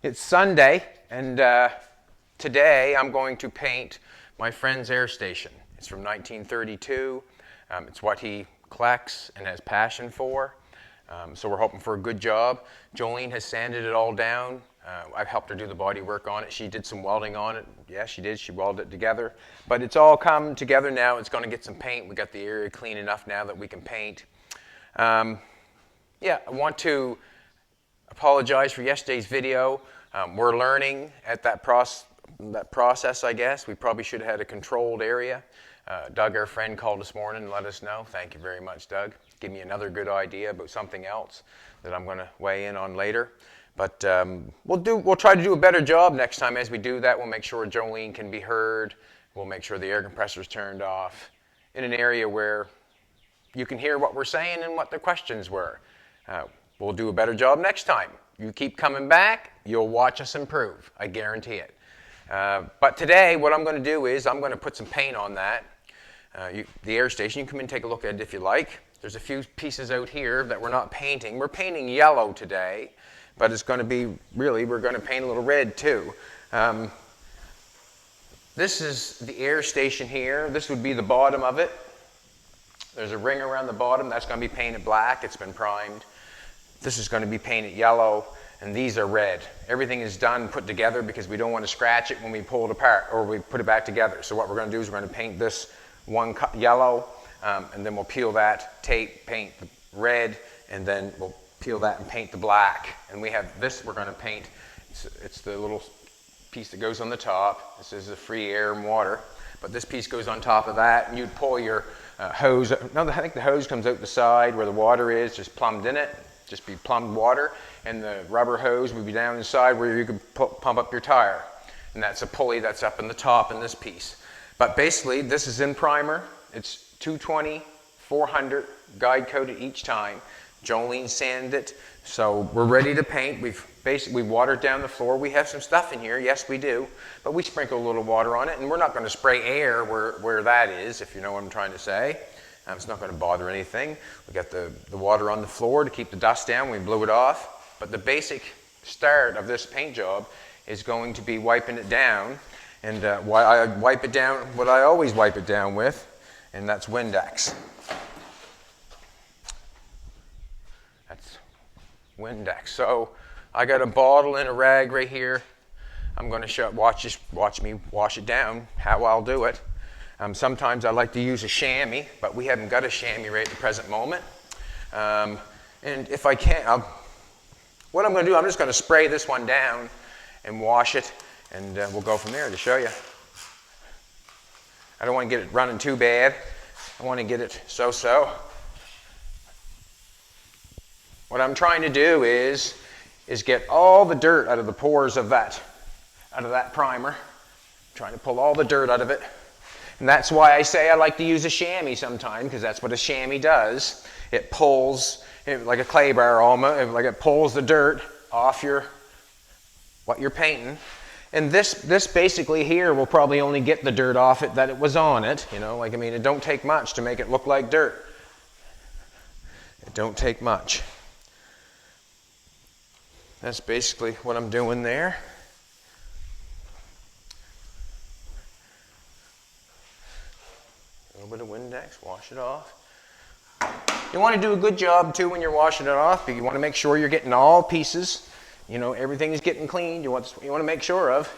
It's Sunday, and today I'm going to paint my friend's air station. It's from 1932. It's what he collects and has passion for. So we're hoping for a good job. Jolene has sanded it all down. I've helped her do the body work on it. She did some welding on it. Yeah, she did. She welded it together. But it's all come together now. It's going to get some paint. We got the area clean enough now that we can paint. Yeah, I want to apologize for yesterday's video. We're learning at that process, I guess. We probably should have had a controlled area. Doug, our friend, called this morning and let us know. Thank you very much, Doug. Give me another good idea about something else that I'm going to weigh in on later. But we'll try to do a better job next time as we do that. We'll make sure Jolene can be heard. We'll make sure the air compressor's turned off in an area where you can hear what we're saying and what the questions were. We'll do a better job next time. You keep coming back, you'll watch us improve. I guarantee it. But today, what I'm going to do is I'm going to put some paint on that. The air station, you can come in and take a look at it if you like. There's a few pieces out here that we're not painting. We're painting yellow today, but it's going to be, really, we're going to paint a little red too. This is the air station here. This would be the bottom of it. There's a ring around the bottom. That's going to be painted black. It's been primed. This is going to be painted yellow, and these are red. Everything is done, put together, because we don't want to scratch it when we pull it apart or we put it back together. So what we're going to do is we're going to paint this one yellow, and then we'll peel that tape, paint the red, and then we'll peel that and paint the black. And we have this we're going to paint. It's the little piece that goes on the top. This is the free air and water. But this piece goes on top of that, and you'd pull your hose. No, I think the hose comes out the side where the water is, just plumbed in it. Just be plumbed water, and the rubber hose would be down inside where you could pump up your tire. And that's a pulley that's up in the top in this piece. But basically, this is in primer. It's 220, 400, guide coated each time. Jolene sanded it, so we're ready to paint. We've watered down the floor. We have some stuff in here, yes we do, but we sprinkle a little water on it, and we're not going to spray air where that is, if you know what I'm trying to say. It's not going to bother anything. We got the water on the floor to keep the dust down. We blew it off. But the basic start of this paint job is going to be wiping it down. And why I wipe it down, what I always wipe it down with, and that's Windex. That's Windex. So I got a bottle and a rag right here. I'm going to watch me wash it down, how I'll do it. Sometimes I like to use a chamois, but we haven't got a chamois right at the present moment. And if I can't, what I'm going to do, I'm just going to spray this one down and wash it, and we'll go from there to show you. I don't want to get it running too bad. I want to get it so-so. What I'm trying to do is get all the dirt out of the pores of that primer. I'm trying to pull all the dirt out of it. And that's why I say I like to use a chamois sometimes, because that's what a chamois does. It pulls, like a clay bar almost, like it pulls the dirt off what you're painting. And this basically here will probably only get the dirt off it that it was on it. You know, like, I mean, it don't take much to make it look like dirt. It don't take much. That's basically what I'm doing there. A little bit of Windex, wash it off. You want to do a good job too when you're washing it off, but you want to make sure you're getting all pieces. You know, everything is getting cleaned. You want to make sure of.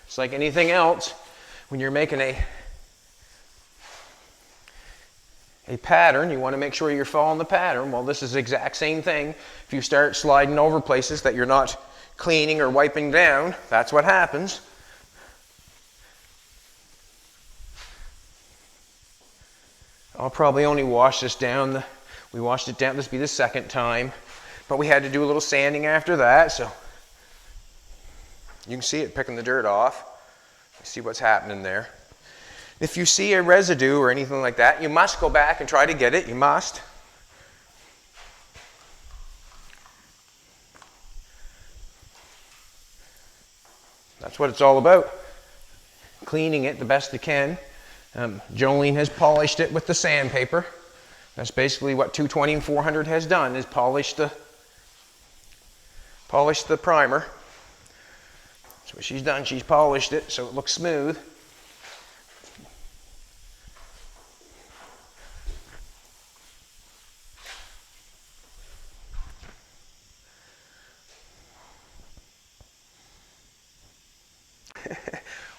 It's like anything else. When you're making a pattern, you want to make sure you're following the pattern. Well, this is the exact same thing. If you start sliding over places that you're not cleaning or wiping down, that's what happens. I'll probably only wash this down. We washed it down. This will be the second time. But we had to do a little sanding after that. So you can see it picking the dirt off. You see what's happening there. If you see a residue or anything like that, you must go back and try to get it. You must. That's what it's all about. Cleaning it the best you can. Jolene has polished it with the sandpaper. That's basically what 220 and 400 has done, is polish the primer. what she's done, she's polished it so it looks smooth.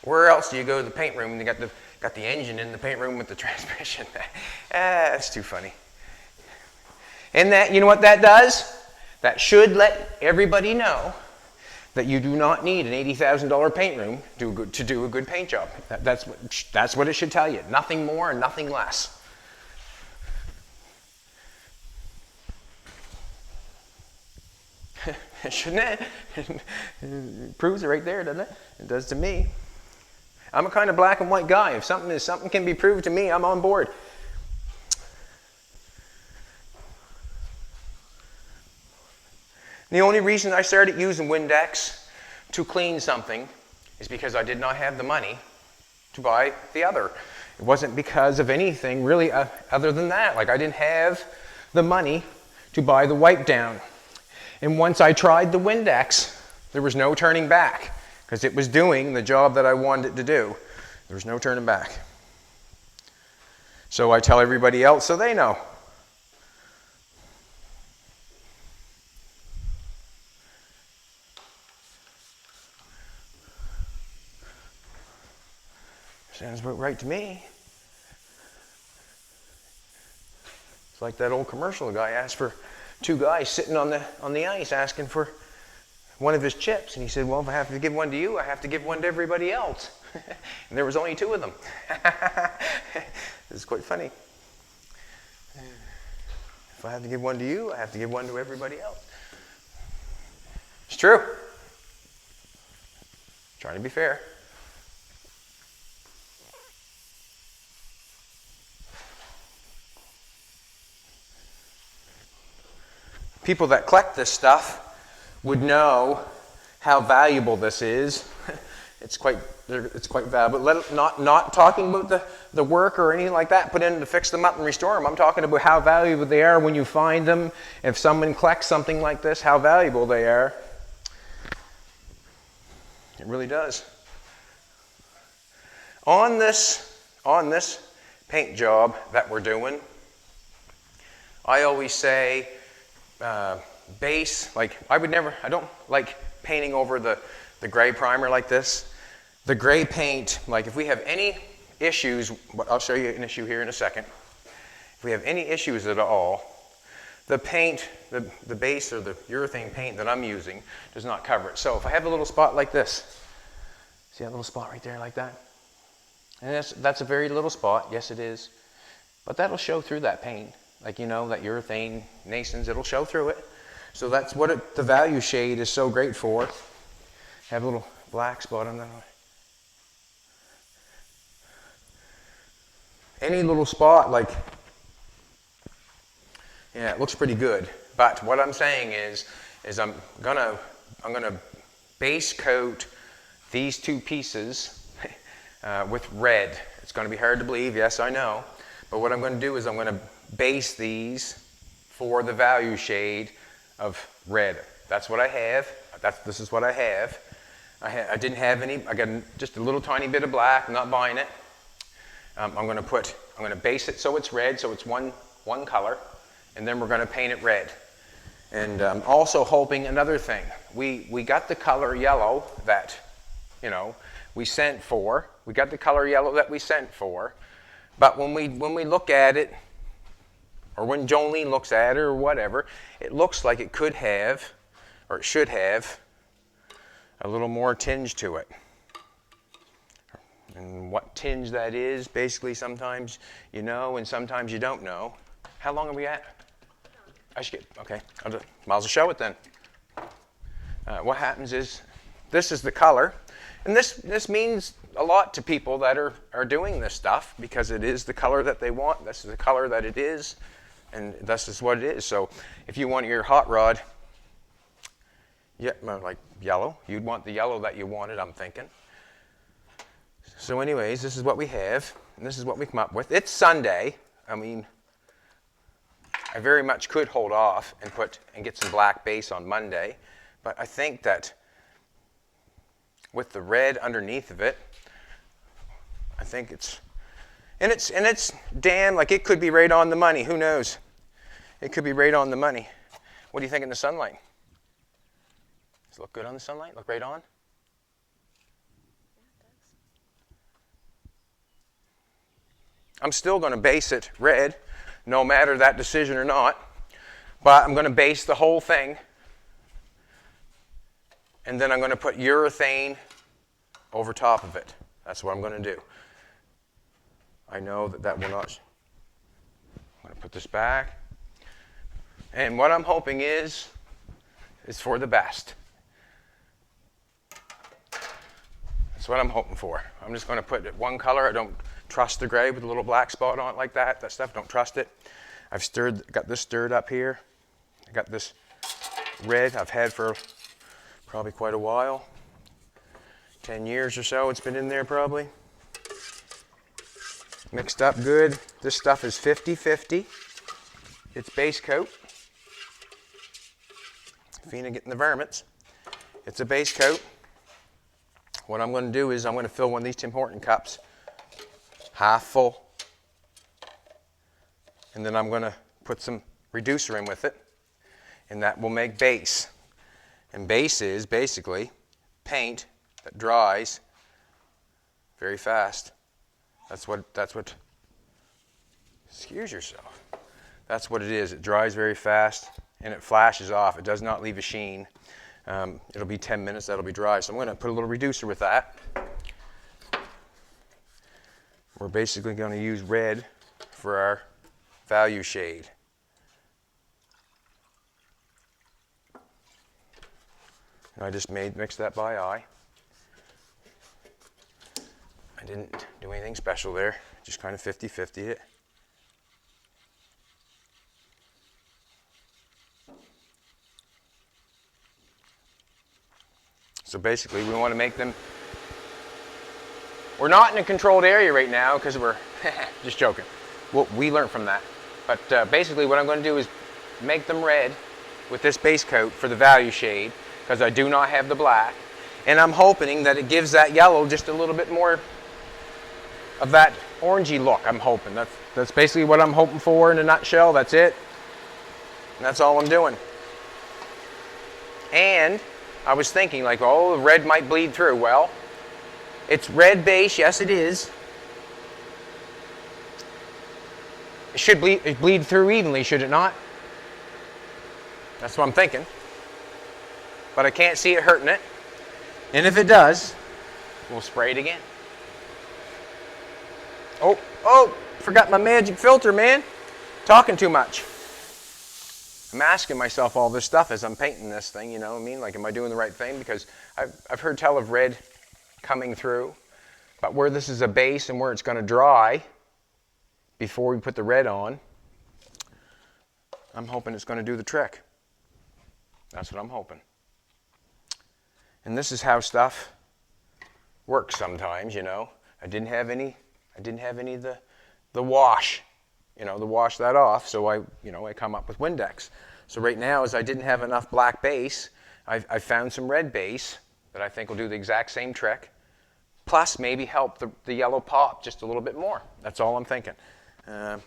Where else do you go to the paint room and you got the engine in the paint room with the transmission? That's too funny. And that, you know what that does? That should let everybody know that you do not need an $80,000 paint room to do a good paint job. That's what it should tell you. Nothing more and nothing less. Shouldn't it? It proves it right there, doesn't it? It does to me. I'm a kind of black and white guy. If something can be proved to me, I'm on board. The only reason I started using Windex to clean something is because I did not have the money to buy the other. It wasn't because of anything really other than that. Like, I didn't have the money to buy the wipe down. And once I tried the Windex, there was no turning back because it was doing the job that I wanted it to do. There was no turning back. So I tell everybody else so they know. Sounds about right to me. It's like that old commercial guy asked for two guys sitting on the ice asking for one of his chips. And he said, well, if I have to give one to you, I have to give one to everybody else. And there was only two of them. It's quite funny. If I have to give one to you, I have to give one to everybody else. It's true. Trying to be fair. People that collect this stuff would know how valuable this is. It's quite valuable. Not talking about the work or anything like that put in to fix them up and restore them. I'm talking about how valuable they are when you find them. If someone collects something like this, how valuable they are. It really does. On this paint job that we're doing, I always say, base, like I don't like painting over the gray primer like this. The gray paint, like if we have any issues, I'll show you an issue here in a second. If we have any issues at all, the paint, the base or the urethane paint that I'm using does not cover it. So if I have a little spot like this, see that little spot right there like that? And that's a very little spot, yes it is, but that'll show through that paint. Like, you know, that urethane nasons, it'll show through it. So that's what the value shade is so great for. Have a little black spot on that. Any little spot, like, yeah, it looks pretty good. But what I'm saying is I'm gonna base coat these two pieces with red. It's gonna be hard to believe, yes, I know. But what I'm gonna do is I'm gonna base these for the value shade of red. That's what I have. This is what I have. I didn't have any. I got just a little tiny bit of black. I'm not buying it. I'm going to base it so it's red, so it's one color, and then we're going to paint it red. And I'm also hoping another thing. We got the color yellow that, you know, we sent for. We got the color yellow that we sent for, but when we look at it, or when Jolene looks at it or whatever, it looks like it could have, or it should have, a little more tinge to it. And what tinge that is, basically sometimes you know and sometimes you don't know. How long are we at? I should get, okay, might as well show it then. What happens is, this is the color, and this means a lot to people that are doing this stuff because it is the color that they want. This is the color that it is. And this is what it is. So if you want your hot rod, yeah, like yellow, you'd want the yellow that you wanted, I'm thinking. So anyways, this is what we have, and this is what we come up with. It's Sunday. I mean, I very much could hold off and get some black base on Monday, but I think that with the red underneath of it. I think it's, and it's damn, like it could be right on the money. Who knows? It could be right on the money. What do you think in the sunlight? Does it look good on the sunlight? Look right on? I'm still going to base it red, no matter that decision or not. But I'm going to base the whole thing. And then I'm going to put urethane over top of it. That's what I'm going to do. I know that will not. I'm going to put this back. And what I'm hoping is for the best. That's what I'm hoping for. I'm just going to put it one color. I don't trust the gray with a little black spot on it like that. That stuff, don't trust it. I've got this stirred up here. I got this red I've had for probably quite a while. 10 years or so it's been in there probably. Mixed up good. This stuff is 50-50. It's base coat. Fina getting the varmints. It's a base coat. What I'm going to do is I'm going to fill one of these Tim Horton cups half full. And then I'm going to put some reducer in with it. And that will make base. And base is basically paint that dries very fast. That's what, excuse yourself. That's what it is. It dries very fast and it flashes off. It does not leave a sheen. It'll be 10 minutes, that'll be dry. So I'm going to put a little reducer with that. We're basically going to use red for our value shade. And I just mixed that by eye. I didn't do anything special there, just kind of 50-50 it. So basically we want to make them, we're not in a controlled area right now because we're, just joking. Well, we learned from that. But basically what I'm going to do is make them red with this base coat for the value shade because I do not have the black. And I'm hoping that it gives that yellow just a little bit more of that orangey look, I'm hoping. That's basically what I'm hoping for in a nutshell. That's it. And that's all I'm doing. And I was thinking like, oh, the red might bleed through. Well, it's red base. Yes, it is. It should bleed through evenly, should it not? That's what I'm thinking. But I can't see it hurting it. And if it does, we'll spray it again. Oh, forgot my magic filter, man. Talking too much. I'm asking myself all this stuff as I'm painting this thing, you know what I mean? Like, am I doing the right thing? Because I've heard tell of red coming through, but where this is a base and where it's going to dry before we put the red on, I'm hoping it's going to do the trick. That's what I'm hoping. And this is how stuff works sometimes, you know. I didn't have any of the wash, you know, to wash that off. So I come up with Windex. So right now, as I didn't have enough black base, I found some red base that I think will do the exact same trick. Plus maybe help the yellow pop just a little bit more. That's all I'm thinking. So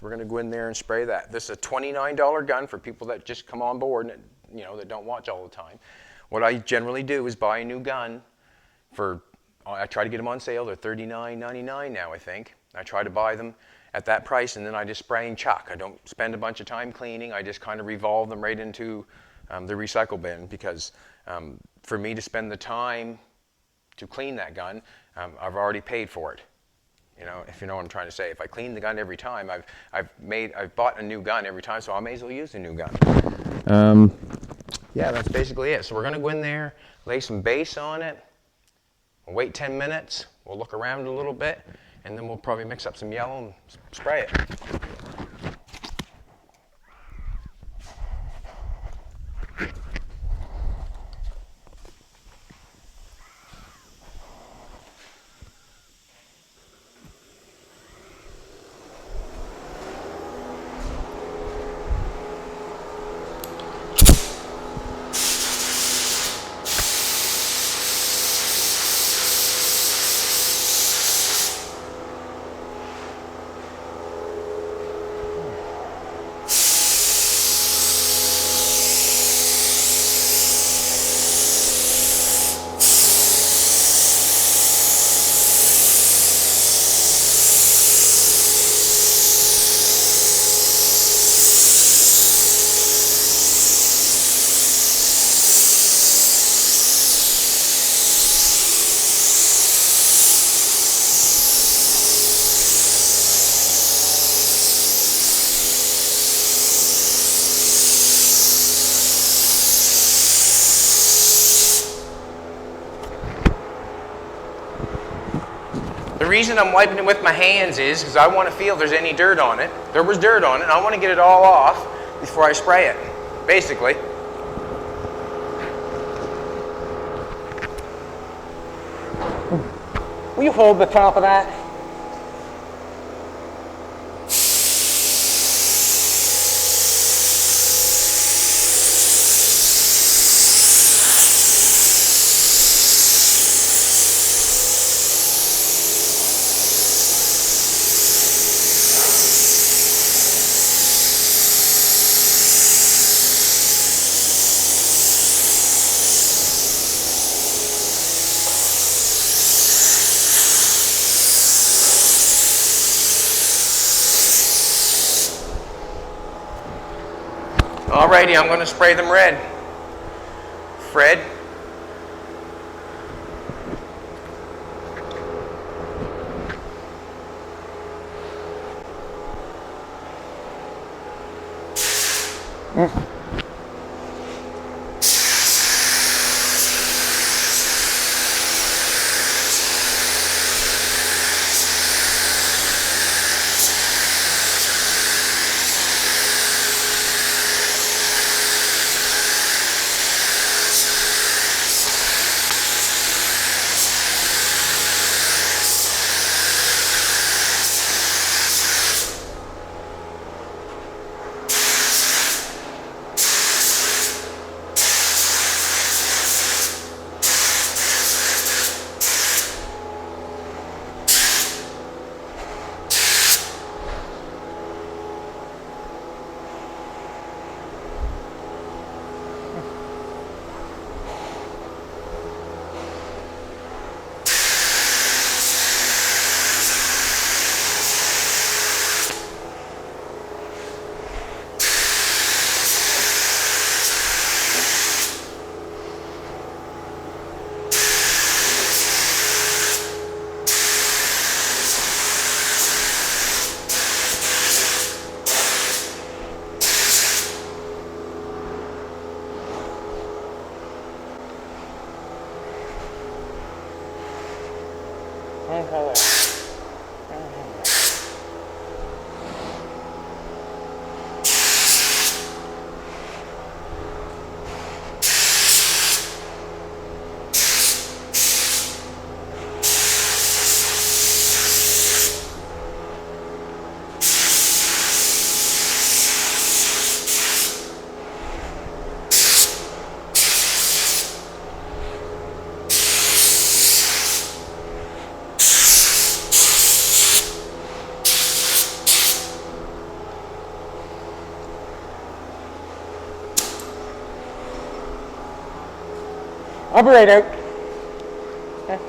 we're going to go in there and spray that. This is a $29 gun for people that just come on board and, you know, that don't watch all the time. What I generally do is buy a new gun for, I try to get them on sale. They're $39.99 now, I think. I try to buy them at that price, and then I just spray and chuck. I don't spend a bunch of time cleaning. I just kind of revolve them right into the recycle bin because for me to spend the time to clean that gun, I've already paid for it. You know, if you know what I'm trying to say. If I clean the gun every time, I've bought a new gun every time, so I may as well use a new gun. Yeah, that's basically it. So we're going to go in there, lay some base on it. We'll wait 10 minutes. We'll look around a little bit, and then we'll probably mix up some yellow and spray it. reason I'm wiping it with my hands is because I want to feel if there's any dirt on it. There was dirt on it, and I want to get it all off before I spray it, basically. Will you hold the top of that? Alrighty, I'm going to spray them red. Fred. I'll be right out. Okay.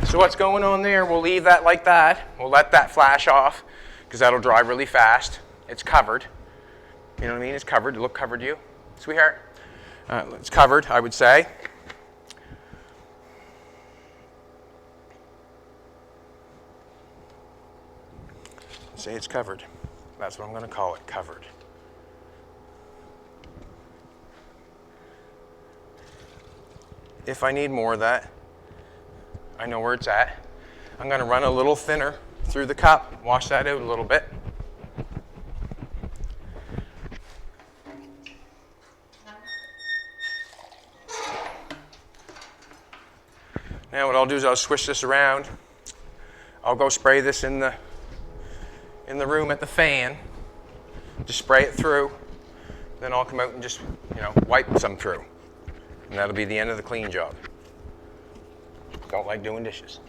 So what's going on there, we'll leave that like that. We'll let that flash off because that'll dry really fast. It's covered. You know what I mean? It's covered. Look covered to you, sweetheart. It's covered, I would say. Say it's covered. That's what I'm going to call it, covered. If I need more of that, I know where it's at. I'm going to run a little thinner through the cup, wash that out a little bit. Now what I'll do is I'll switch this around. I'll go spray this in the room at the fan, just spray it through, then I'll come out and just, wipe some through. And that'll be the end of the clean job. Don't like doing dishes.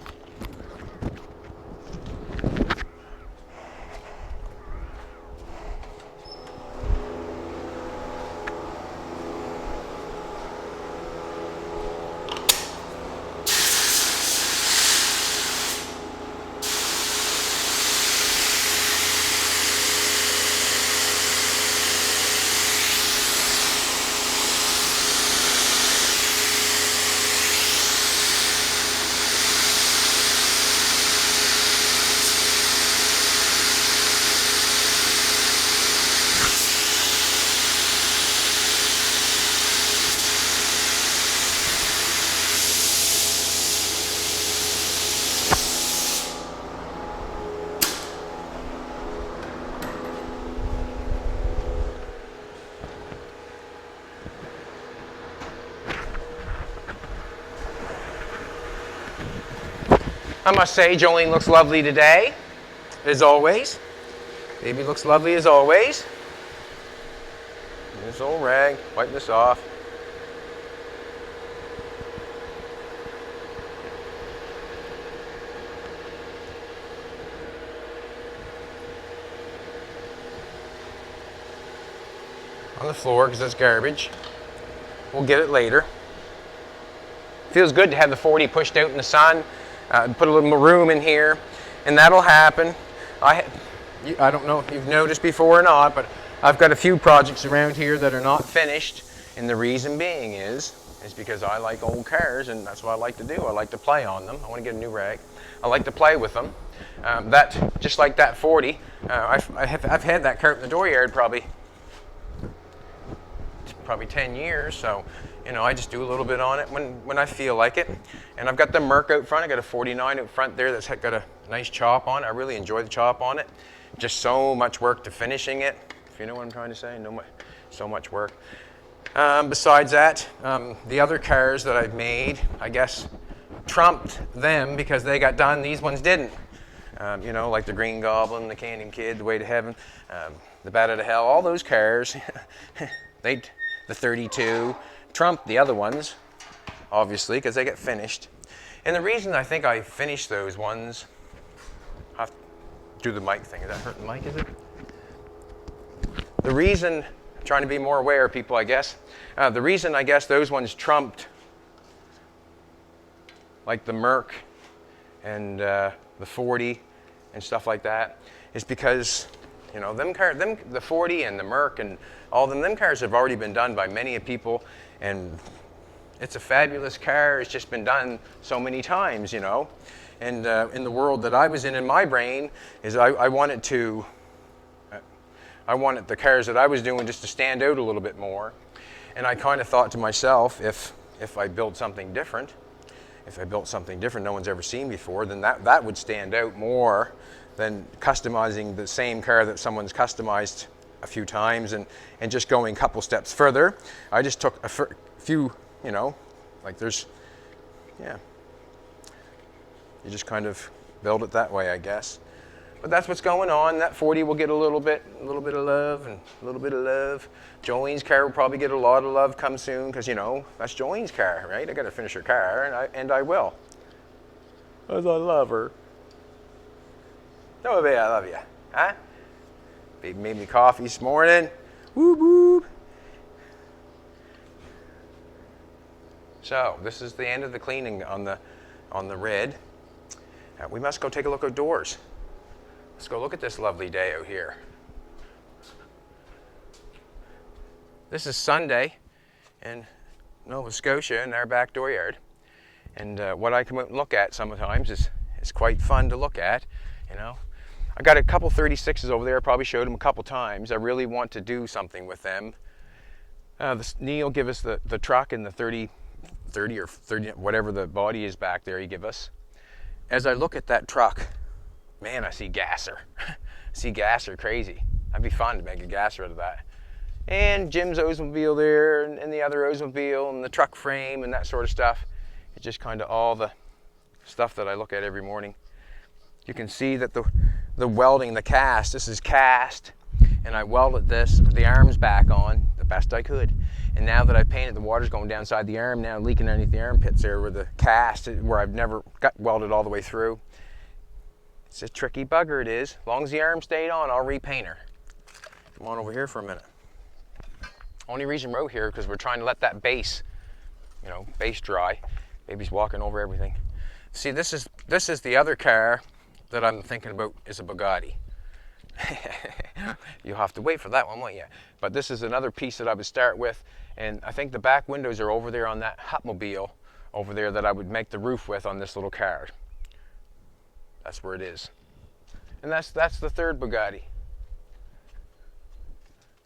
I must say, Jolene looks lovely today, as always. Baby looks lovely as always. This old rag, wipe this off. On the floor, because that's garbage. We'll get it later. Feels good to have the 40 pushed out in the sun. Put a little more room in here, and that'll happen. I don't know if you've noticed before or not, but I've got a few projects around here that are not finished, and the reason being is because I like old cars, and that's what I like to do. I like to play on them. I want to get a new rag. I like to play with them. Just like that 40, I've had that car in the dooryard probably 10 years, so I just do a little bit on it when I feel like it. And I've got the Merc out front. I got a 49 out front there that's got a nice chop on it. I really enjoy the chop on it. Just so much work to finishing it, if you know what I'm trying to say. So much work. Besides that, the other cars that I've made, I guess, trumped them because they got done. These ones didn't. Like the Green Goblin, the Canyon Kid, the Way to Heaven, the Bat Out of Hell, all those cars, the 32, trumped the other ones, obviously, because they get finished. And the reason I think I finished those ones, I have to do the mic thing. Is that hurting the mic, is it? The reason, I'm trying to be more aware of people, I guess. The reason I guess those ones trumped, like the Merc and the 40 and stuff like that, is because the 40 and the Merc and all them cars have already been done by many people, and it's a fabulous car. It's just been done so many times, And in the world that I was in my brain, is I wanted the cars that I was doing just to stand out a little bit more. And I kind of thought to myself, if I built something different, no one's ever seen before, then that would stand out more than customizing the same car that someone's customized a few times and just going a couple steps further. I just took a few, like there's, yeah. You just kind of build it that way, I guess. But that's what's going on. That 40 will get a little bit of love and a little bit of love. Jolene's car will probably get a lot of love come soon because, that's Jolene's car, right? I got to finish her car, and I will. Because I love her. No, baby, I love you. Huh? Baby made me coffee this morning. Whoop, whoop. So, this is the end of the cleaning on the red. We must go take a look outdoors. Let's go look at this lovely day out here. This is Sunday in Nova Scotia in our back dooryard. And what I come out and look at sometimes is quite fun to look at, I got a couple 36s over there. I probably showed them a couple times. I really want to do something with them. Neil give us the truck and the 30 or 30, whatever the body is back there he give us. As I look at that truck, man, I see gasser. I see gasser crazy. That'd be fun to make a gasser out of that. And Jim's Oldsmobile there, and the other Oldsmobile, and the truck frame, and that sort of stuff. It's just kind of all the stuff that I look at every morning. You can see that the welding, the cast, this is cast, and I welded the arms back on the best I could. And now that I've painted, the water's going down inside the arm, now leaking underneath the armpits there where the cast, where I've never got welded all the way through. It's a tricky bugger, it is. As long as the arm stayed on, I'll repaint her. Come on over here for a minute. Only reason we're out here because we're trying to let that base, base dry. Baby's walking over everything. See, this is the other car that I'm thinking about is a Bugatti. You'll have to wait for that one, won't you? But this is another piece that I would start with, and I think the back windows are over there on that Hupmobile over there that I would make the roof with on this little car. That's where it is. And that's the third Bugatti.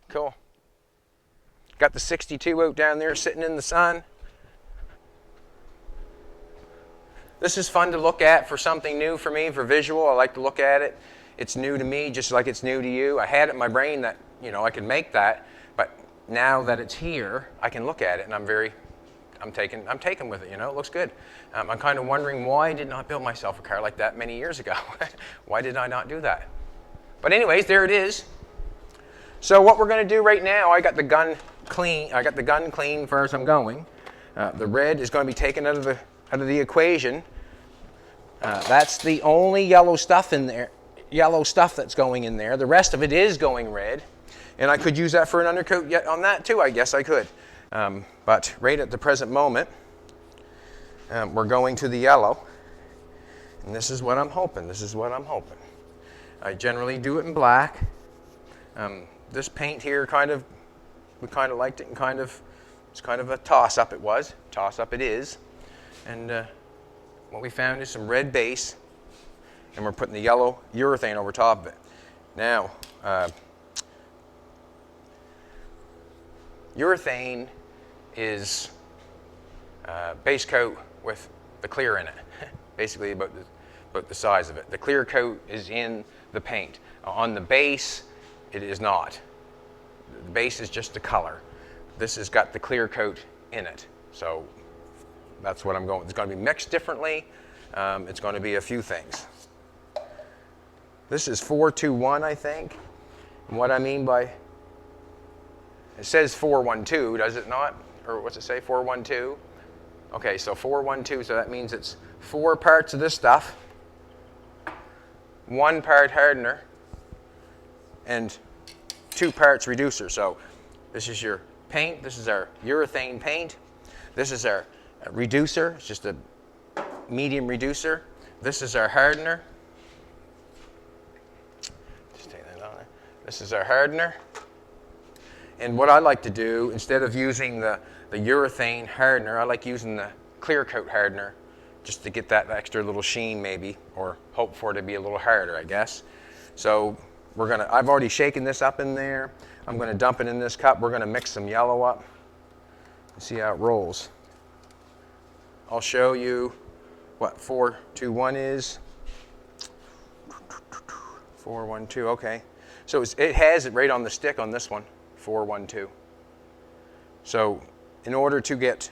Cool. Got the 62 out down there sitting in the sun. This is fun to look at for something new for me, for visual. I like to look at it. It's new to me just like it's new to you. I had it in my brain that, I could make that, but now that it's here, I can look at it and I'm very I'm taken with it, you know, it looks good. I'm kind of wondering why I did not build myself a car like that many years ago. Why did I not do that? But anyways, there it is. So what we're going to do right now, I got the gun clean as far as I'm going. The red is going to be taken out of the equation. That's the only yellow stuff in there, that's going in there. The rest of it is going red. And I could use that for an undercoat yet on that too, I guess I could. But right at the present moment, we're going to the yellow. And this is what I'm hoping. I generally do it in black. This paint here we kind of liked it, and it's kind of a toss-up it was. Toss-up it is. And what we found is some red base, and we're putting the yellow urethane over top of it. Now, urethane is base coat with the clear in it, basically about the size of it. The clear coat is in the paint. On the base, it is not. The base is just the color. This has got the clear coat in it. So that's what I'm going. It's going to be mixed differently. It's going to be a few things. This is 421, I think. And what I mean by, it says 412, does it not? Or what's it say, 412? Okay, so 412, so that means it's 4 parts of this stuff, 1 part hardener, and 2 parts reducer. So this is your paint, this is our urethane paint, this is our reducer, it's just a medium reducer, this is our hardener. Just take that on there. This is our hardener. And what I like to do, instead of using the urethane hardener, I like using the clear coat hardener just to get that extra little sheen maybe, or hope for it to be a little harder, I guess. So I've already shaken this up in there. I'm gonna dump it in this cup. We're gonna mix some yellow up and see how it rolls. I'll show you what 421 is. 412, okay. So it has it right on the stick on this one, 412. So in order to get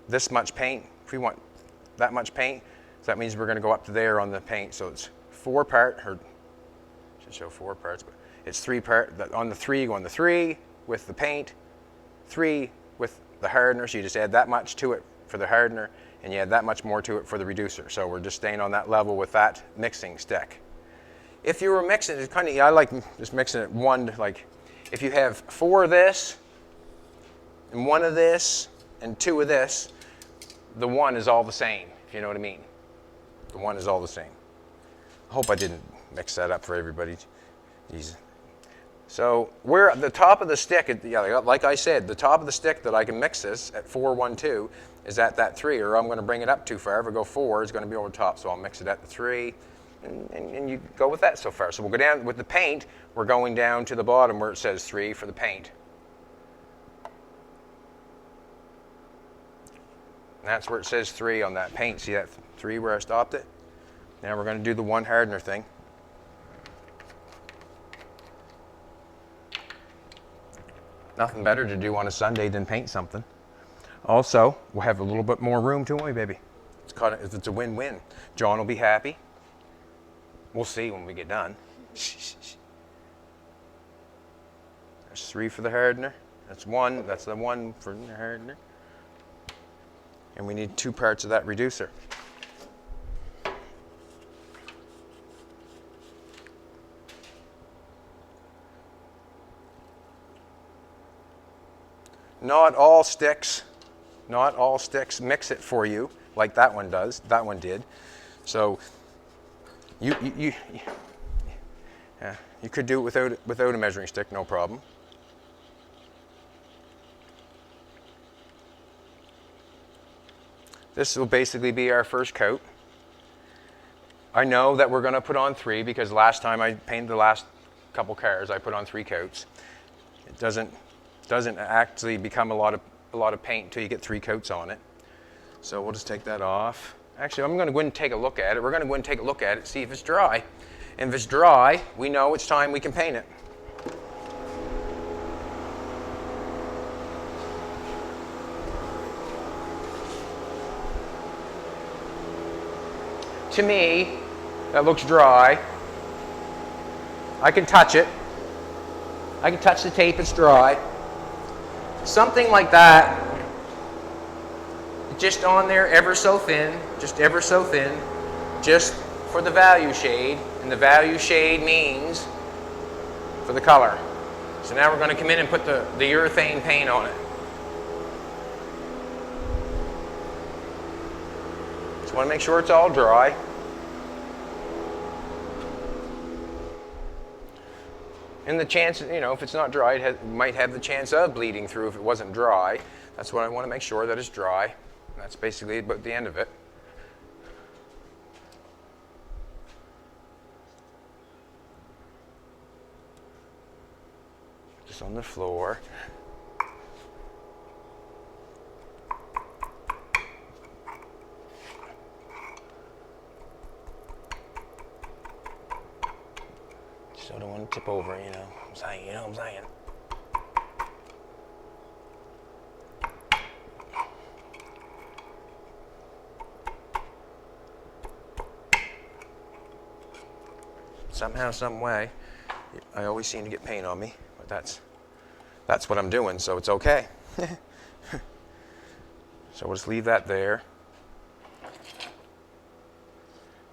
this much paint, if we want that much paint, so that means we're going to go up to there on the paint. So it's 4 part, or I should show 4 parts, but it's 3 part. On the 3, you go on the 3 with the paint, 3 with the hardener. So you just add that much to it for the hardener, and you add that much more to it for the reducer. So we're just staying on that level with that mixing stick. If you were mixing it, I like just mixing it one, like if you have 4 of this, and 1 of this, and 2 of this, the 1 is all the same, if you know what I mean. The 1 is all the same. I hope I didn't mix that up for everybody. Jeez. So we're at the top of the stick, like I said, the top of the stick that I can mix this at 412 is at that 3, or I'm going to bring it up too far. If I go 4, it's going to be over the top, so I'll mix it at the 3, and you go with that so far. So we'll go down with the paint. We're going down to the bottom where it says 3 for the paint. And that's where it says 3 on that paint. See that 3 where I stopped it? Now we're going to do the 1 hardener thing. Nothing better to do on a Sunday than paint something. Also, we'll have a little bit more room, too, won't we, baby? It's a win-win. John will be happy. We'll see when we get done. There's 3 for the hardener. That's 1. That's the 1 for the hardener. And we need 2 parts of that reducer. Not all sticks mix it for you like that one does. That one did. So you could do it without a measuring stick, no problem. This will basically be our first coat. I know that we're going to put on 3 because last time I painted the last couple cars, I put on 3 coats. It doesn't actually become a lot of paint until you get 3 coats on it. So we'll just take that off. Actually, I'm going to go and take a look at it. We're going to go and take a look at it, see if it's dry. And if it's dry, we know it's time we can paint it. to me, that looks dry. I can touch it. I can touch the tape, it's dry. Something like that, just on there ever so thin, just ever so thin, just for the value shade, and the value shade means for the color. So now we're going to come in and put the urethane paint on it. Just want to make sure it's all dry. And the chance, you know, if it's not dry, it might have the chance of bleeding through if it wasn't dry. That's what I want to make sure, that it's dry. And that's basically about the end of it. Just on the floor. So I don't want to tip over, you know what I'm saying, you know what I'm saying. Somehow, some way, I always seem to get paint on me, but that's what I'm doing, so it's okay. So we'll just leave that there.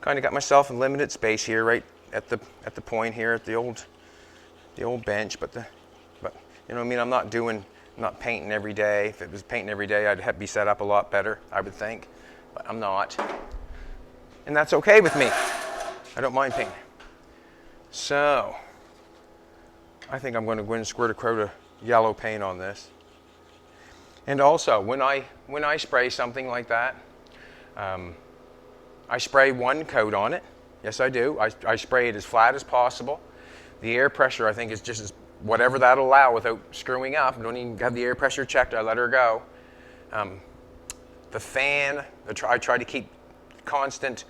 Kind of got myself in limited space here, right at the point here at the old bench, but you know what I mean. I'm not painting every day. If it was painting every day, I'd be set up a lot better, I would think, but I'm not, and that's okay with me. I don't mind painting. So I think I'm going to go and squirt a coat of yellow paint on this. And also, when I spray something like that, I spray one coat on it. Yes, I do. I spray it as flat as possible. The air pressure, I think, is just whatever that'll allow without screwing up. I don't even have the air pressure checked. I let her go. The fan, I try to keep constant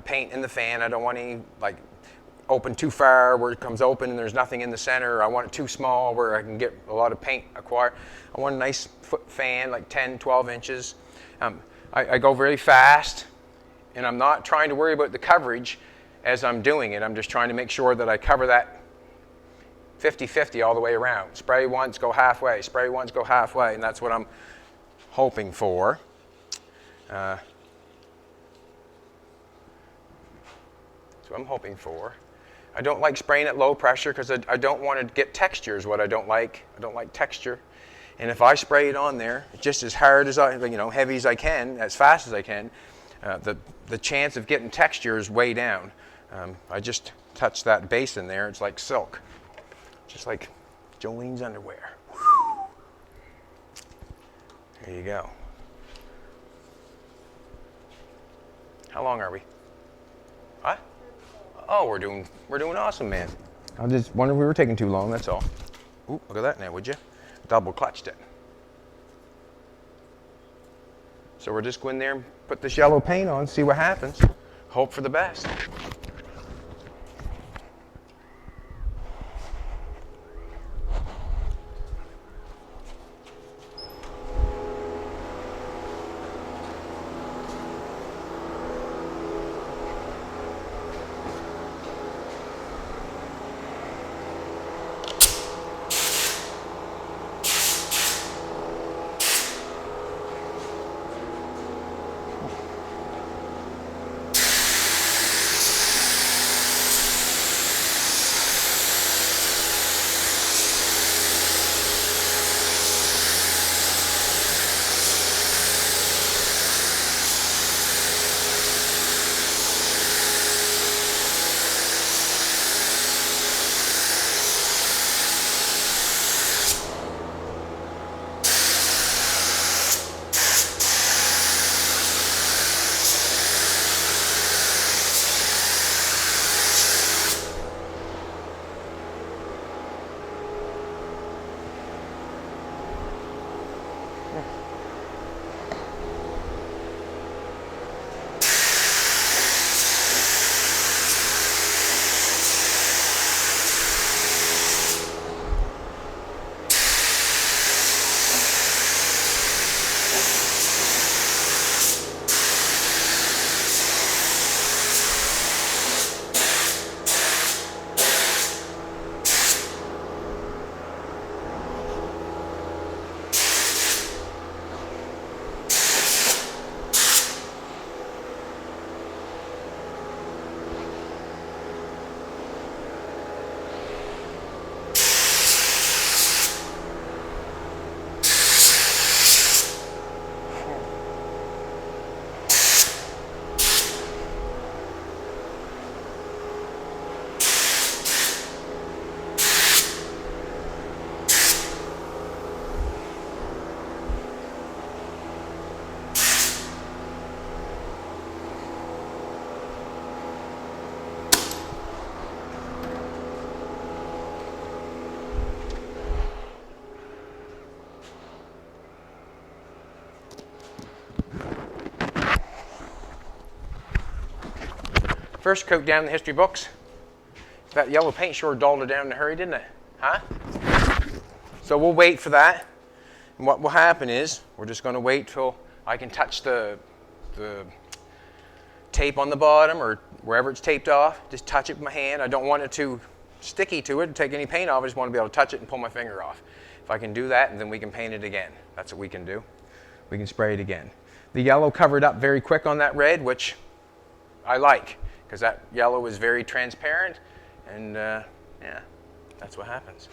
paint in the fan. I don't want any, like, open too far where it comes open and there's nothing in the center. I want it too small where I can get a lot of paint acquired. I want a nice foot fan, like 10, 12 inches. I go very fast, and I'm not trying to worry about the coverage as I'm doing it. I'm just trying to make sure that I cover that 50-50 all the way around. Spray once, go halfway. Spray once, go halfway, and that's what I'm hoping for. That's what I'm hoping for. I don't like spraying at low pressure because I don't want to get textures. What I don't like texture. And if I spray it on there, just as hard as heavy as I can, as fast as I can, the chance of getting texture is way down. I just touch that base in there. It's like silk, just like Jolene's underwear. Whew. There you go. How long are we? What? Oh, we're doing awesome, man. I just wondered if we were taking too long, that's all. Ooh, look at that now, would you? Double clutched it. So we're just going there and put this yellow paint on, see what happens. Hope for the best. First coat down in the history books. That yellow paint sure dulled it down in a hurry, didn't it? Huh? So we'll wait for that. And what will happen is, we're just going to wait till I can touch the tape on the bottom or wherever it's taped off. Just touch it with my hand. I don't want it too sticky to it to take any paint off. I just want to be able to touch it and pull my finger off. If I can do that, then we can paint it again. That's what we can do. We can spray it again. The yellow covered up very quick on that red, which I like, because that yellow is very transparent, and yeah, that's what happens.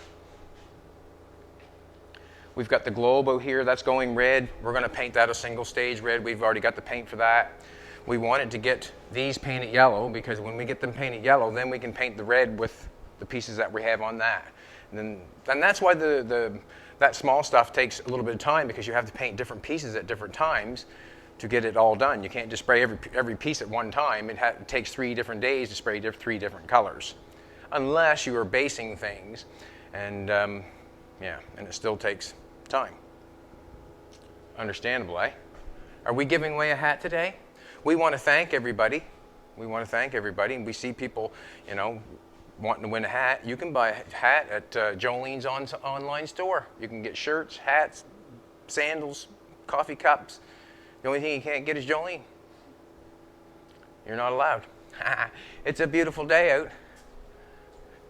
We've got the globe out here, that's going red. We're going to paint that a single stage red. We've already got the paint for that. We wanted to get these painted yellow, because when we get them painted yellow, then we can paint the red with the pieces that we have on that. And that's why that small stuff takes a little bit of time, because you have to paint different pieces at different times to get it all done. You can't just spray every piece at one time. It takes 3 different days to spray 3 different colors, unless you are basing things, and yeah, and it still takes time. Understandable, eh? Are we giving away a hat today? We want to thank everybody. We want to thank everybody, and we see people, you know, wanting to win a hat. You can buy a hat at Jolene's online store. You can get shirts, hats, sandals, coffee cups. The only thing you can't get is Jolene. You're not allowed. It's a beautiful day out.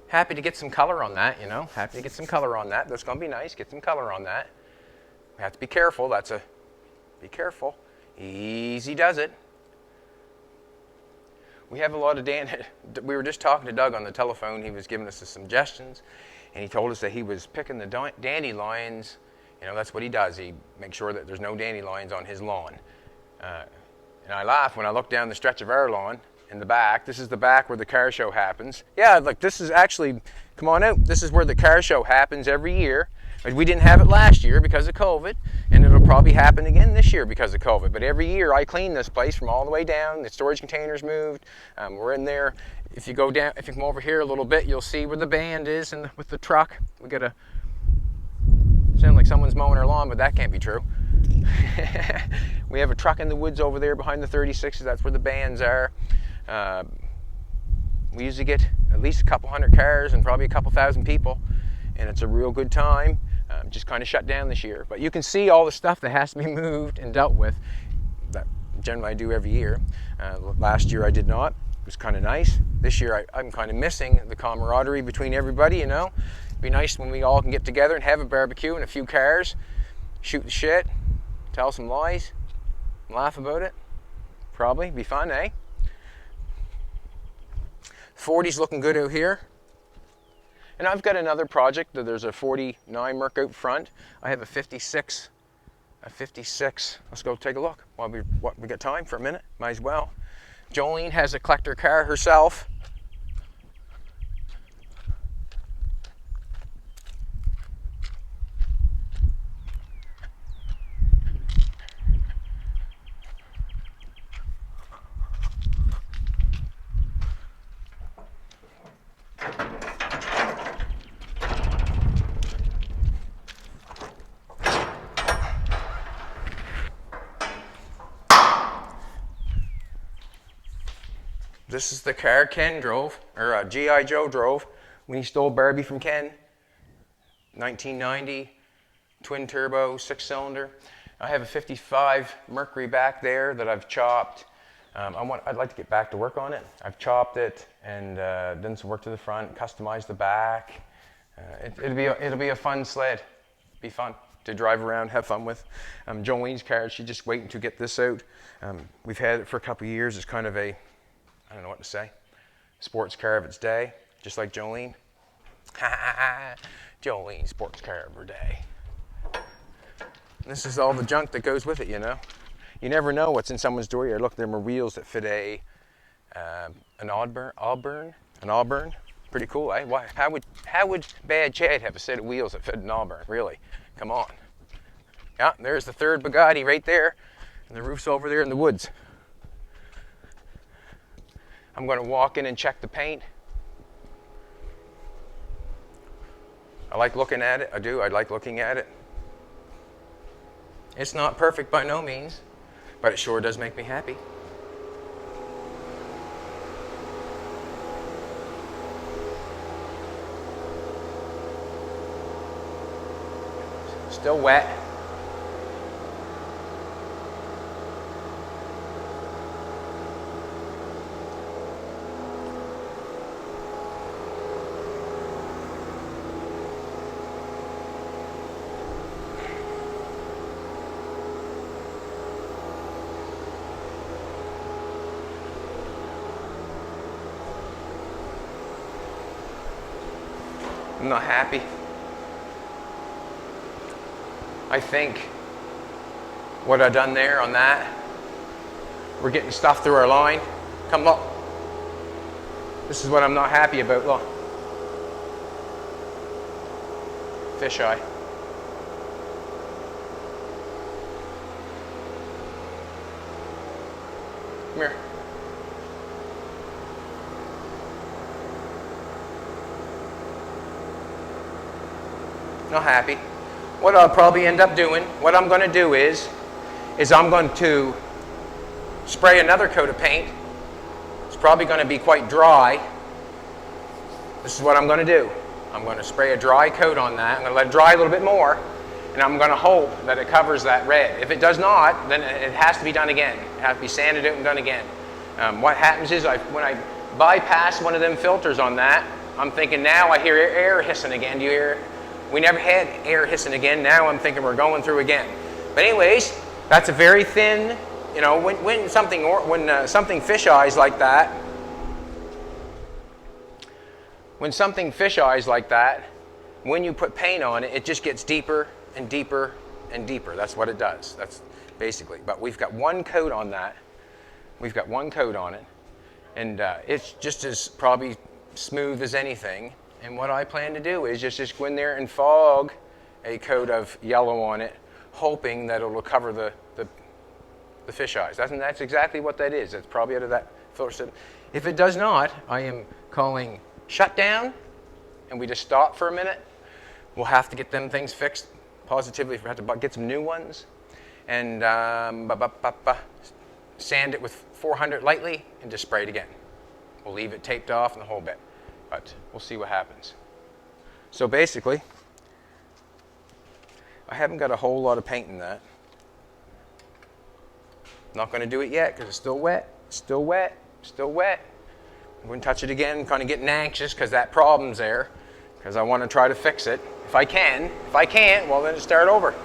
Happy to get some color on that, you know. Happy to get some color on that. That's going to be nice. Get some color on that. We have to be careful. Be careful. Easy does it. We have a lot of we were just talking to Doug on the telephone. He was giving us some suggestions, and he told us that he was picking the dandelions. You know, that's what he does. He makes sure that there's no dandelions on his lawn. And I laugh when I look down the stretch of our lawn in the back. This is the back where the car show happens. Yeah, like this is actually, come on out. This is where the car show happens every year. But we didn't have it last year because of COVID, and it'll probably happen again this year because of COVID. But every year I clean this place from all the way down. The storage containers moved. We're in there. If you go down, if you come over here a little bit, you'll see where the band is, and with the truck. We got a sound like someone's mowing our lawn, but that can't be true. We have a truck in the woods over there behind the 36s. That's where the bands are. We usually get at least a couple hundred cars and probably a couple thousand people, and it's a real good time. Just kind of shut down this year, but you can see all the stuff that has to be moved and dealt with. That generally I do every year. Last year I did not. It was kind of nice. This year I'm kind of missing the camaraderie between everybody, you know. It'd be nice when we all can get together and have a barbecue and a few cars, shoot the shit, tell some lies, laugh about it. Probably be fun, eh? 40's looking good out here. And I've got another project. There's a 49 Merc out front. I have a 56. Let's go take a look. While we got time for a minute. Might as well. Jolene has a collector car herself. This is the car Ken drove, or G.I. Joe drove when he stole Barbie from Ken. 1990, twin turbo, 6-cylinder. I have a 55 Mercury back there that I've chopped. I'd like to get back to work on it. I've chopped it and done some work to the front, customized the back. It'll be a fun sled. Be fun to drive around, have fun with. Jolene's car, she's just waiting to get this out. We've had it for a couple of years. It's kind of a, I don't know what to say, sports car of its day, just like Jolene. Jolene, sports car of her day. This is all the junk that goes with it, you know. You never know what's in someone's door here. Look, there are wheels that fit an Auburn. Pretty cool, eh? Why? How would Bad Chad have a set of wheels that fit an Auburn? Really? Come on. Yeah, there's the third Bugatti right there, and the roof's over there in the woods. I'm going to walk in and check the paint. I like looking at it. I do. I like looking at it. It's not perfect by no means, but it sure does make me happy. Still wet. I'm not happy. I think what I've done there on that, we're getting stuff through our line. Come look. This is what I'm not happy about, look. Fisheye. Come here. Not happy. What I'll probably end up doing, what I'm going to do is I'm going to spray another coat of paint. It's probably going to be quite dry. This is what I'm going to do. I'm going to spray a dry coat on that. I'm going to let it dry a little bit more, and I'm going to hope that it covers that red. If it does not, then it has to be done again. It has to be sanded out and done again. What happens is when I bypass one of them filters on that, I'm thinking now I hear air hissing again. Do you hear it? We never had air hissing again. Now I'm thinking we're going through again. But anyways, that's a very thin, you know, when something fisheyes like that, when something fisheyes like that, when you put paint on it, it just gets deeper and deeper and deeper. That's what it does. That's basically. But we've got one coat on that. We've got one coat on it, and it's just as probably smooth as anything. And what I plan to do is just go in there and fog a coat of yellow on it, hoping that it will cover the fisheyes. That's exactly what that is. It's probably out of that filter. If it does not, I am calling shutdown, and we just stop for a minute. We'll have to get them things fixed positively. We have to get some new ones, and sand it with 400 lightly, and just spray it again. We'll leave it taped off and the whole bit. But we'll see what happens. So basically, I haven't got a whole lot of paint in that. Not going to do it yet because it's still wet, still wet, still wet. I'm going to touch it again, kind of getting anxious because that problem's there, because I want to try to fix it. If I can. If I can't, well then just start over.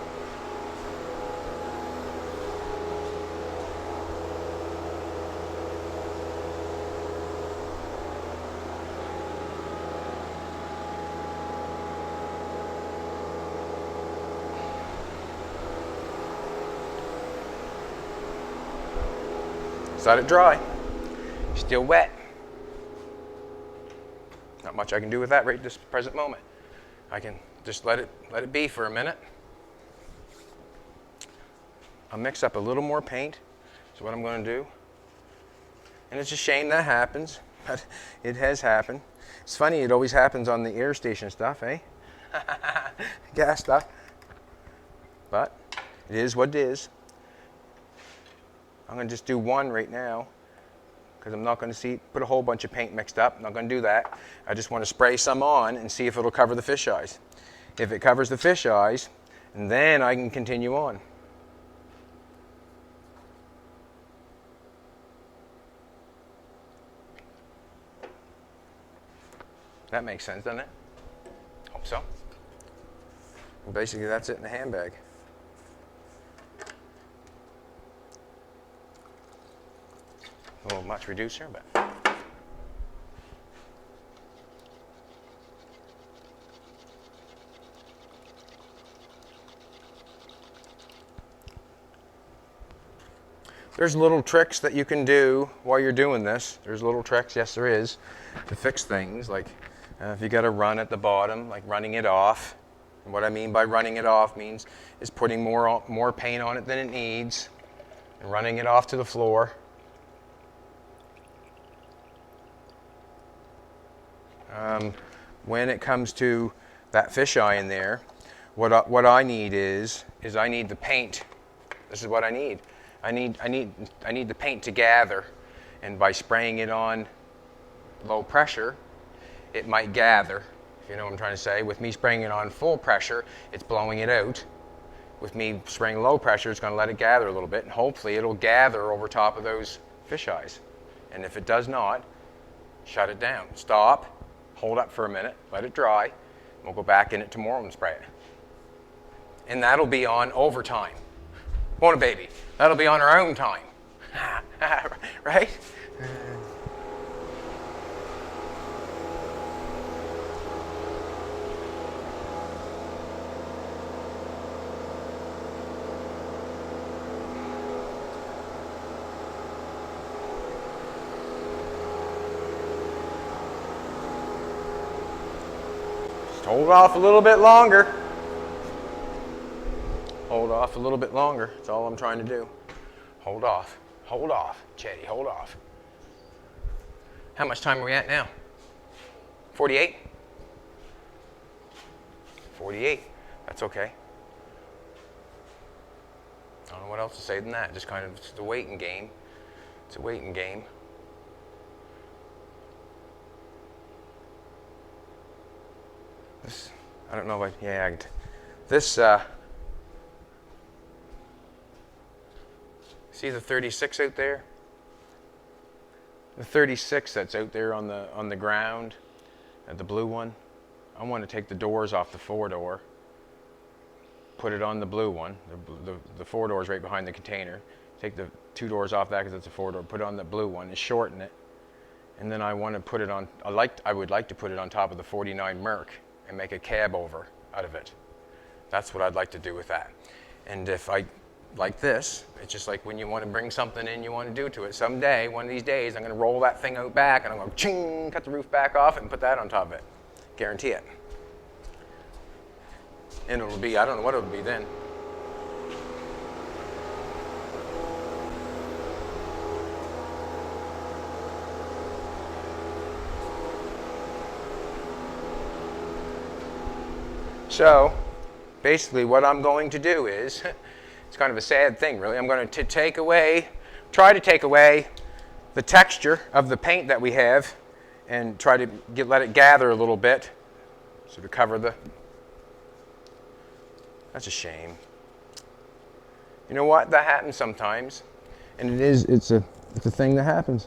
Let it dry. Still wet. Not much I can do with that right this present moment. I can just let it be for a minute. I'll mix up a little more paint. That's what I'm going to do. And it's a shame that happens, but it has happened. It's funny, it always happens on the air station stuff, eh? Gas stuff. But it is what it is. I'm going to just do one right now because I'm not going to put a whole bunch of paint mixed up. I'm not going to do that. I just want to spray some on and see if it'll cover the fisheyes. If it covers the fisheyes, then I can continue on. That makes sense, doesn't it? Hope so. And basically, that's it in the handbag. A little much reducer, but there's little tricks that you can do while you're doing this. There's little tricks, yes there is, to fix things. Like if you got a run at the bottom, like running it off. And what I mean by running it off is putting more paint on it than it needs and running it off to the floor. When it comes to that fisheye in there, what I need is I need the paint. This is what I need. I need the paint to gather, and by spraying it on low pressure, it might gather. If you know what I'm trying to say. With me spraying it on full pressure, it's blowing it out, with me spraying low pressure, it's going to let it gather a little bit, and hopefully it'll gather over top of those fisheyes. And if it does not, shut it down. Stop, hold up for a minute, let it dry, and we'll go back in it tomorrow and spray it. And that'll be on overtime. Won't it, baby? That'll be on our own time. Right? Just hold off a little bit longer. Hold off a little bit longer. That's all I'm trying to do. Hold off. Hold off. Chetty, hold off. How much time are we at now? 48? 48. That's okay. I don't know what else to say than that. Just kind of, it's a waiting game. It's a waiting game. This, I don't know what, yeah, this, see the 36 out there? The 36 that's out there on the ground, the blue one. I want to take the doors off the 4-door, put it on the blue one. The 4-door is right behind the container. Take the 2 doors off that because it's a 4-door. Put it on the blue one and shorten it. And then I want to put it on. I would like to put it on top of the 49 Merc and make a cab over out of it. That's what I'd like to do with that. And if I like this, it's just like when you want to bring something in you want to do to it. Someday, one of these days, I'm going to roll that thing out back and I'm going to ching, cut the roof back off and put that on top of it. Guarantee it. And it'll be, I don't know what it'll be then. So, basically what I'm going to do is, it's kind of a sad thing really, I'm going to try to take away the texture of the paint that we have and try to let it gather a little bit, so to cover the, that's a shame. You know what, that happens sometimes, and it's a thing that happens.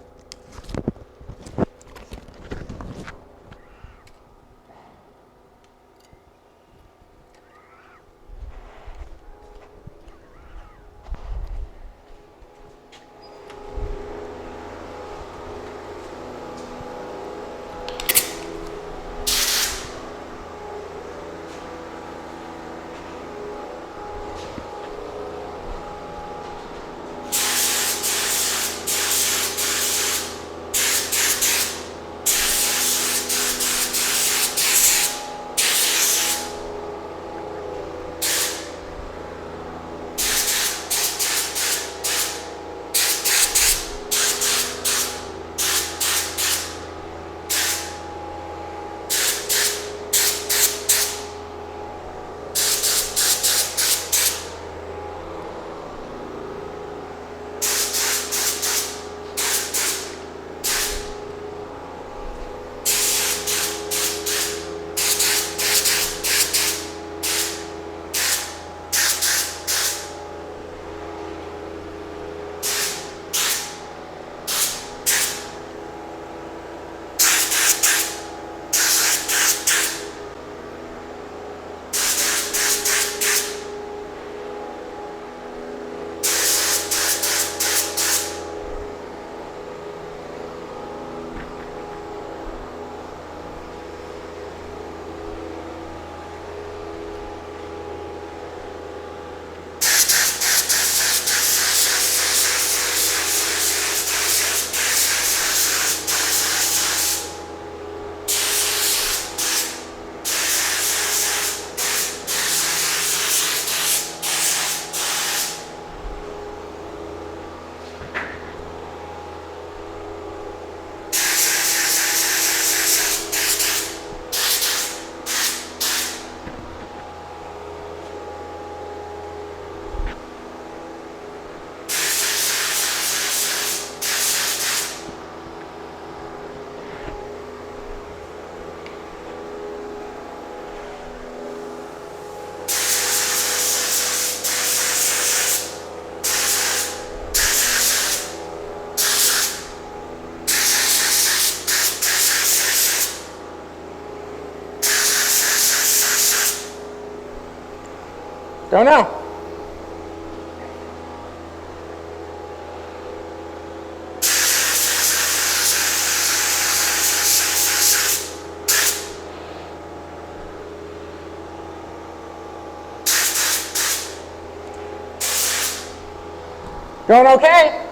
Go now. Going okay?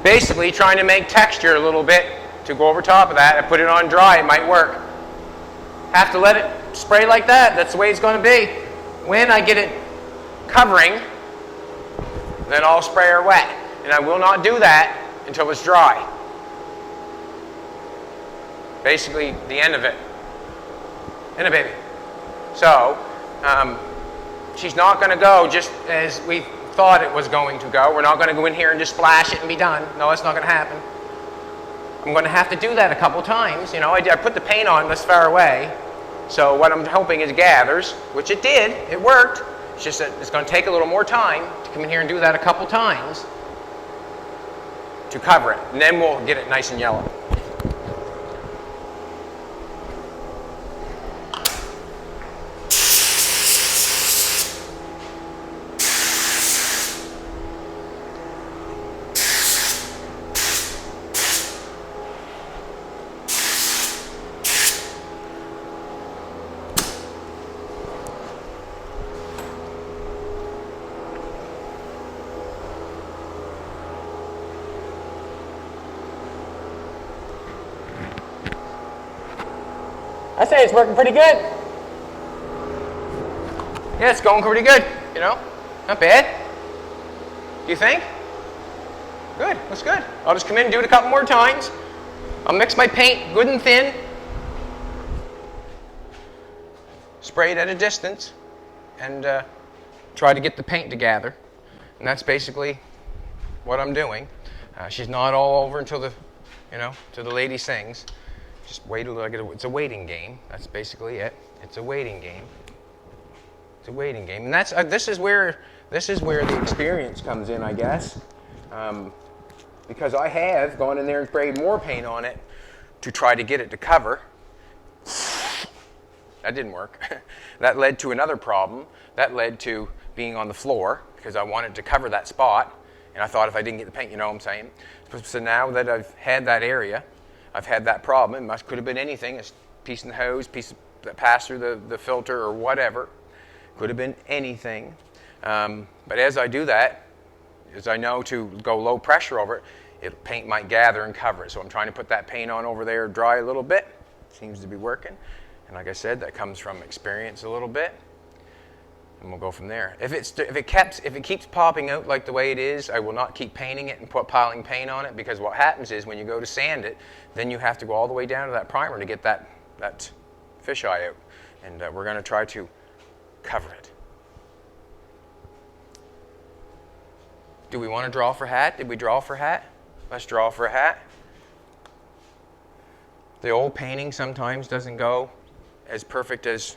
Basically trying to make texture a little bit to go over top of that. I put it on dry, it might work. Have to let it spray like that. That's the way it's going to be. When I get it covering, then I'll spray her wet. And I will not do that until it's dry. Basically the end of it. And a baby. So, she's not going to go just as we thought it was going to go. We're not going to go in here and just splash it and be done. No, that's not going to happen. I'm going to have to do that a couple times. You know, I put the paint on this far away. So what I'm hoping is it gathers, which it did. It worked. It's just that it's going to take a little more time to come in here and do that a couple times to cover it. And then we'll get it nice and yellow. I say it's working pretty good. Yeah, it's going pretty good, you know? Not bad. Do you think? Good, that's good. I'll just come in and do it a couple more times. I'll mix my paint good and thin. Spray it at a distance and try to get the paint to gather. And that's basically what I'm doing. She's not all over until the, you know, till the lady sings. Just wait a little. It's a waiting game. That's basically it. It's a waiting game. It's a waiting game, and that's this is where the experience comes in, I guess, because I have gone in there and sprayed more paint on it to try to get it to cover. That didn't work. That led to another problem. That led to being on the floor because I wanted to cover that spot, and I thought if I didn't get the paint, you know what I'm saying. So now that I've had that area. I've had that problem. It could have been anything, a piece in the hose, piece that passed through the filter or whatever. Could have been anything. But as I do that, as I know to go low pressure over it, paint might gather and cover it. So I'm trying to put that paint on over there, dry a little bit. Seems to be working. And like I said, that comes from experience a little bit. And we'll go from there. If it keeps popping out like the way it is, I will not keep painting it and piling paint on it, because what happens is when you go to sand it, then you have to go all the way down to that primer to get that fisheye out. And we're going to try to cover it. Do we want to draw for hat? Did we draw for hat? Let's draw for a hat. The old painting sometimes doesn't go as perfect as,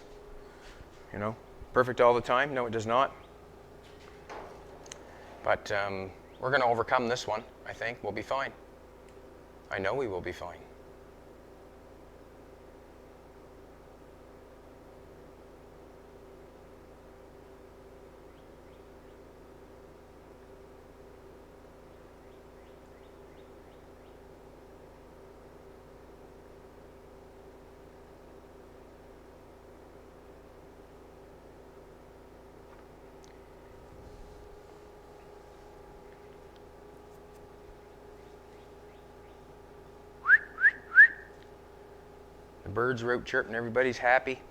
you know, perfect all the time. No, it does not. But we're going to overcome this one, I think. We'll be fine. I know we will be fine. Birds are out chirping, everybody's happy.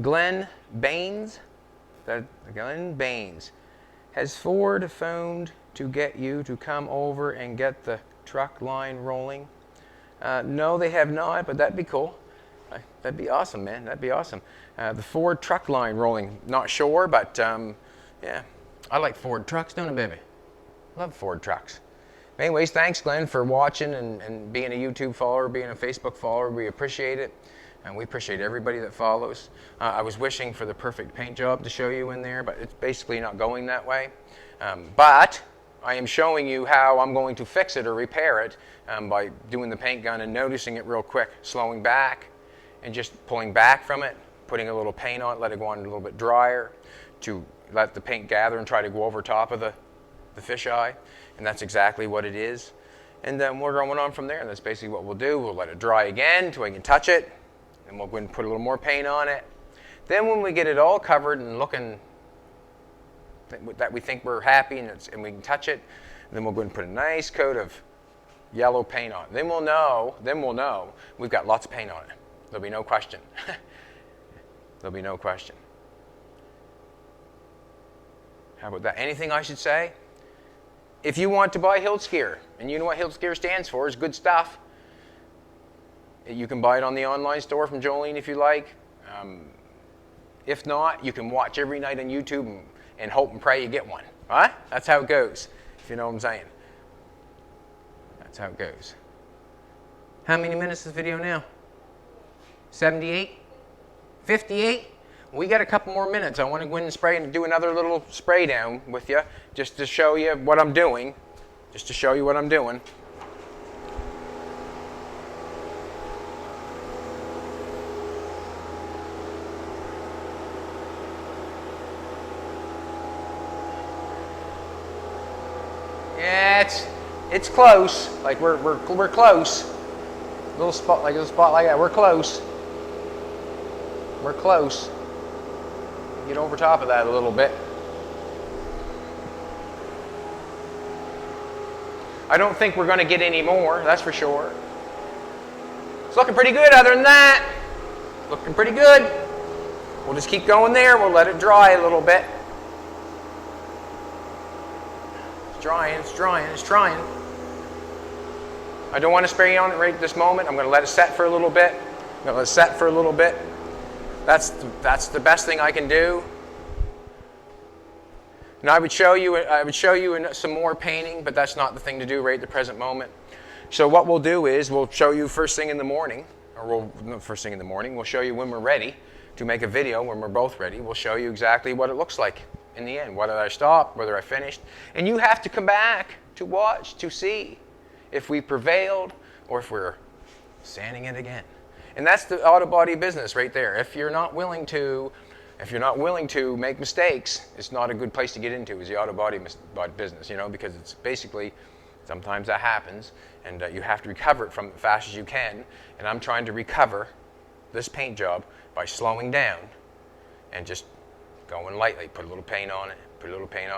Glenn Baines has Ford phoned to get you to come over and get the truck line rolling? No, they have not, but that'd be cool. That'd be awesome, man. That'd be awesome. The Ford truck line rolling, not sure, but yeah, I like Ford trucks, don't I, baby? Love Ford trucks. Anyways, thanks, Glenn, for watching and being a YouTube follower, being a Facebook follower. We appreciate it. and we appreciate everybody that follows. I was wishing for the perfect paint job to show you in there, but it's basically not going that way. But I am showing you how I'm going to fix it or repair it by doing the paint gun and noticing it real quick, slowing back and just pulling back from it, putting a little paint on it, let it go on a little bit drier to let the paint gather and try to go over top of the fisheye, and that's exactly what it is. And then we're going on from there, and that's basically what we'll do. We'll let it dry again until we can touch it, and we'll go and put a little more paint on it. Then when we get it all covered and looking that we think we're happy and we can touch it, then we'll go and put a nice coat of yellow paint on it. Then we'll know we've got lots of paint on it. There'll be no question. There'll be no question. How about that? Anything I should say? If you want to buy Hilt Skier, and you know what Hilt Skier stands for, is good stuff. You can buy it on the online store from Jolene if you like. If not, you can watch every night on YouTube and hope and pray you get one. Right? That's how it goes, if you know what I'm saying. That's how it goes. How many minutes is the video now? 78? 58? We got a couple more minutes. I want to go in and spray and do another little spray down with you just to show you what I'm doing. Just to show you what I'm doing. Yeah, it's close. Like we're close. Little spot like that. We're close. We're close. Get over top of that a little bit. I don't think we're going to get any more, that's for sure. It's looking pretty good other than that. Looking pretty good. We'll just keep going there. We'll let it dry a little bit. It's drying, it's drying, it's drying. I don't want to spray on it right this moment. I'm going to let it set for a little bit. I'm going to let it set for a little bit. That's the best thing I can do. And I would show you some more painting, but that's not the thing to do right at the present moment. So what we'll do is we'll show you first thing in the morning, not first thing in the morning. We'll show you when we're ready to make a video. When we're both ready, we'll show you exactly what it looks like in the end. Whether I stopped, whether I finished, and you have to come back to watch to see if we prevailed or if we're sanding it again. And that's the auto body business right there. If you're not willing to make mistakes, it's not a good place to get into, is the auto body business, because it's basically, sometimes that happens, and you have to recover it from as fast as you can. And I'm trying to recover this paint job by slowing down and just going lightly. Put a little paint on it,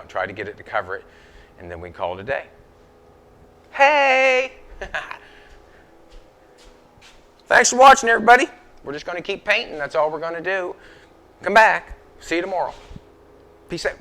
try to get it to cover it, and then we call it a day. Hey! Thanks for watching, everybody. We're just going to keep painting. That's all we're going to do. Come back. See you tomorrow. Peace out.